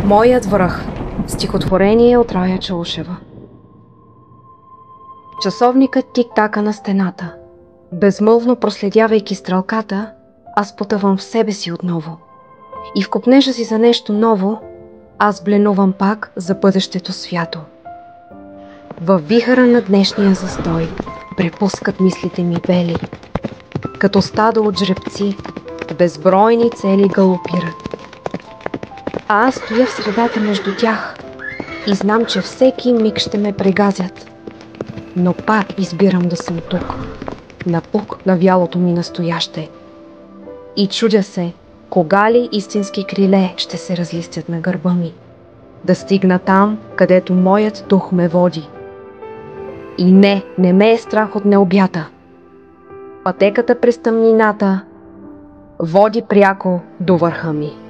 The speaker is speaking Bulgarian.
Моят връх. Стихотворение от Рая Чаушева. Часовникът тик-така на стената. Безмълвно проследявайки стрелката, аз потъвам в себе си отново. И в копнежа си за нещо ново, аз бленувам пак за бъдещето свято. Във вихъра на днешния застой препускат мислите ми бели. Като стадо от жребци, безбройни цели галопират. А аз стоя в средата между тях и знам, че всеки миг ще ме прегазят. Но пак избирам да съм тук, напук на вялото ми настояще. И чудя се, кога ли истински криле ще се разлистят на гърба ми, да стигна там, където моят дух ме води. И не ме е страх от необята. Пътеката през тъмнината води пряко до върха ми.